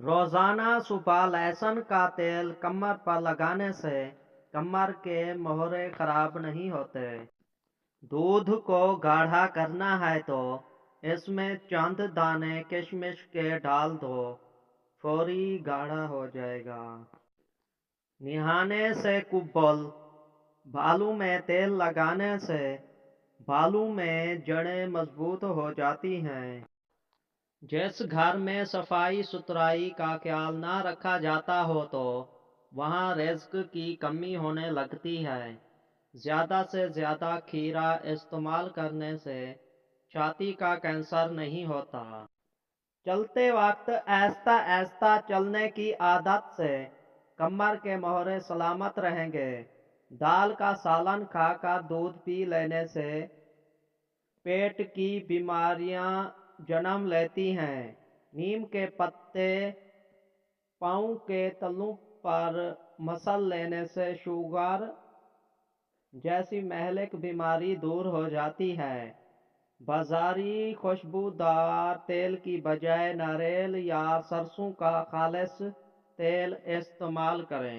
रोजाना सुबह लहसुन का तेल कमर पर लगाने से कमर के मोहरे खराब नहीं होते। दूध को गाढ़ा करना है तो इसमें चंद दाने किशमिश के डाल दो, फौरी गाढ़ा हो जाएगा। नहाने से कुबल बालों में तेल लगाने से बालों में जड़ें मजबूत हो जाती हैं। जिस घर में सफाई सुथराई का ख्याल ना रखा जाता हो तो वहाँ रिज्क की कमी होने लगती है। ज़्यादा से ज़्यादा खीरा इस्तेमाल करने से छाती का कैंसर नहीं होता। चलते वक्त ऐसा ऐसा चलने की आदत से कमर के मोहरे सलामत रहेंगे। दाल का सालन खाकर दूध पी लेने से पेट की बीमारियां जन्म लेती हैं। नीम के पत्ते पाँव के तलुओं पर मसल लेने से शुगर जैसी महलिक बीमारी दूर हो जाती है। बाजारी खुशबूदार तेल की बजाय नारियल या सरसों का खालिश तेल इस्तेमाल करें।